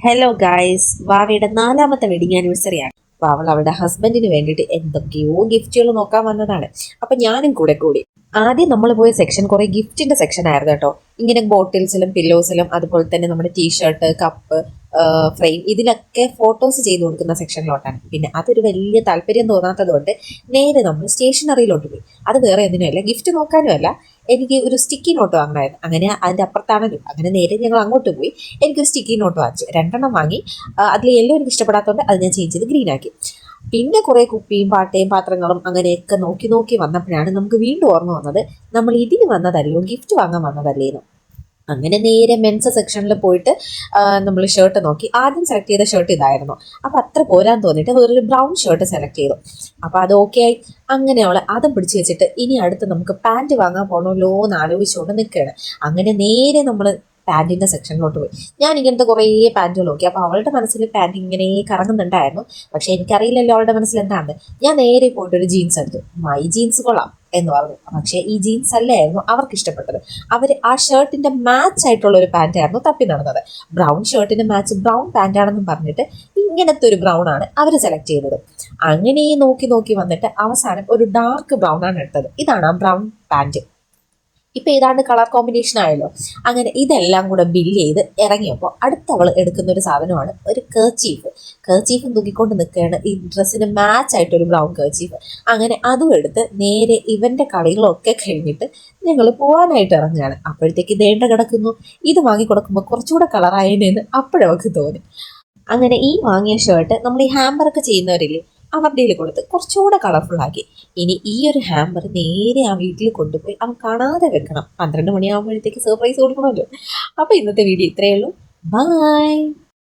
Hello guys, വാവയുടെ 4ാമത്തെ wedding anniversary ആണ്. അപ്പൊ അവൾ അവളുടെ ഹസ്ബൻഡിന് വേണ്ടിയിട്ട് എന്തൊക്കെയോ ഗിഫ്റ്റുകൾ നോക്കാൻ വന്നതാണ്. അപ്പൊ ഞാനും കൂടി ആദ്യം നമ്മൾ പോയ സെക്ഷൻ കുറെ ഗിഫ്റ്റിന്റെ സെക്ഷൻ ആയിരുന്നു കേട്ടോ. ഇങ്ങനെ ബോട്ടിൽസിലും പില്ലോസിലും അതുപോലെ തന്നെ നമ്മുടെ ടീഷർട്ട്, കപ്പ്, ഫ്രെയിം, ഇതിലൊക്കെ ഫോട്ടോസ് ചെയ്ത് കൊടുക്കുന്ന സെക്ഷനിലോട്ടാണ്. പിന്നെ അതൊരു വലിയ താല്പര്യം തോന്നാത്തത് കൊണ്ട് നേരെ നമ്മൾ സ്റ്റേഷനറിയിലോട്ട് പോയി. അത് വേറെ എന്തിനുമല്ല, ഗിഫ്റ്റ് നോക്കാനുമല്ല, എനിക്ക് ഒരു സ്റ്റിക്കി നോട്ട് വാങ്ങണമായിരുന്നു. അങ്ങനെ അതിൻ്റെ അപ്പുറത്താണല്ലോ. അങ്ങനെ നേരെ ഞങ്ങൾ അങ്ങോട്ട് പോയി. എനിക്കൊരു സ്റ്റിക്കി നോട്ട് വാങ്ങിച്ചു, 2 വാങ്ങി. അതിൽ യെല്ലോ എനിക്ക് ഇഷ്ടപ്പെടാത്തതുകൊണ്ട് അത് ഞാൻ ചേഞ്ച് ചെയ്ത് ഗ്രീൻ ആക്കി. പിന്നെ കുറെ കുപ്പിയും പാട്ടയും പാത്രങ്ങളും അങ്ങനെയൊക്കെ നോക്കി നോക്കി വന്നപ്പോഴാണ് നമുക്ക് വീണ്ടും ഓർമ്മ വന്നത്, നമ്മൾ ഇതിന് വന്നതല്ലോ, ഗിഫ്റ്റ് വാങ്ങാൻ വന്നതല്ലേന്ന്. അങ്ങനെ നേരെ മെൻസ് സെക്ഷനിൽ പോയിട്ട് നമ്മൾ ഷർട്ട് നോക്കി. ആദ്യം സെലക്ട് ചെയ്ത ഷർട്ട് ഇതായിരുന്നു. അപ്പം അത്ര പോരാൻ തോന്നിയിട്ട് വേറൊരു ബ്രൗൺ ഷർട്ട് സെലക്ട് ചെയ്തു. അപ്പം അത് ഓക്കെ ആയി. അങ്ങനെ അവളെ അതും പിടിച്ച് വെച്ചിട്ട് ഇനി അടുത്ത് നമുക്ക് പാൻറ്റ് വാങ്ങാൻ പോകണമല്ലോ എന്ന് ആലോചിച്ചുകൊണ്ട് നിൽക്കുകയാണ്. അങ്ങനെ നേരെ നമ്മൾ പാൻറ്റിൻ്റെ സെക്ഷനിലോട്ട് പോയി. ഞാൻ ഇങ്ങനത്തെ കുറേ പാൻറ്റുകൾ നോക്കി. അപ്പോൾ അവളുടെ മനസ്സിൽ പാൻറ്റ് ഇങ്ങനെ കറങ്ങുന്നുണ്ടായിരുന്നു. പക്ഷേ എനിക്കറിയില്ലല്ലോ അവളുടെ മനസ്സിൽ എന്താണ്. ഞാൻ നേരെ പോയിട്ട് ഒരു ജീൻസ് എടുത്തു. മൈ ജീൻസ് കൊള്ളാം എന്ന് പറഞ്ഞു. പക്ഷേ ഈ ജീൻസ് അല്ലായിരുന്നു അവർക്ക് ഇഷ്ടപ്പെട്ടത്. അവർ ആ ഷർട്ടിന്റെ മാച്ച് ആയിട്ടുള്ള ഒരു പാൻറ് ആയിരുന്നു തപ്പി നടന്നത്. ബ്രൗൺ ഷർട്ടിന്റെ മാച്ച് ബ്രൗൺ പാൻറ് ആണെന്ന് പറഞ്ഞിട്ട് ഇങ്ങനത്തെ ഒരു ബ്രൗൺ ആണ് അവർ സെലക്ട് ചെയ്തത്. അങ്ങനെ നോക്കി നോക്കി വന്നിട്ട് അവസാനം ഒരു ഡാർക്ക് ബ്രൗൺ ആണ് എടുത്തത്. ഇതാണ് ആ ബ്രൗൺ പാൻറ്. ഇപ്പൊ ഏതാണ്ട് കളർ കോമ്പിനേഷൻ ആയല്ലോ. അങ്ങനെ ഇതെല്ലാം കൂടെ ബില്ല് ചെയ്ത് ഇറങ്ങിയപ്പോൾ അടുത്തവൾ എടുക്കുന്ന ഒരു സാധനമാണ് ഒരു കേർച്ചീഫ് തൂക്കിക്കൊണ്ട് നിൽക്കുകയാണ്. ഈ ഡ്രസ്സിന് മാച്ച് ആയിട്ടൊരു ബ്രൗൺ കേർച്ചീഫ്. അങ്ങനെ അതും എടുത്ത് നേരെ ഇവന്റെ കളികളൊക്കെ കഴിഞ്ഞിട്ട് ഞങ്ങൾ പോകാനായിട്ട് ഇറങ്ങുകയാണ്. അപ്പോഴത്തേക്ക് ദേണ്ട കിടക്കുന്നു. ഇത് വാങ്ങിക്കൊടുക്കുമ്പോൾ കുറച്ചുകൂടെ കളറായതിന് അപ്പോഴവർക്ക് തോന്നി. അങ്ങനെ ഈ വാങ്ങിയ ഷർട്ട് നമ്മൾ ഈ ഹാമ്പറൊക്കെ ചെയ്യുന്നവരില്ലേ, അവരുടെ കൊടുത്ത് കുറച്ചുകൂടെ കളർഫുൾ ആക്കി. ഇനി ഈ ഒരു ഹാമ്പർ നേരെ ആ വീട്ടിൽ കൊണ്ടുപോയി അവൻ കാണാതെ വെക്കണം. 12 മണിയാകുമ്പോഴത്തേക്ക് സർപ്രൈസ് കൊടുക്കണമല്ലോ. അപ്പോൾ ഇന്നത്തെ വീഡിയോ ഇത്രയേ ഉള്ളൂ. ബൈ.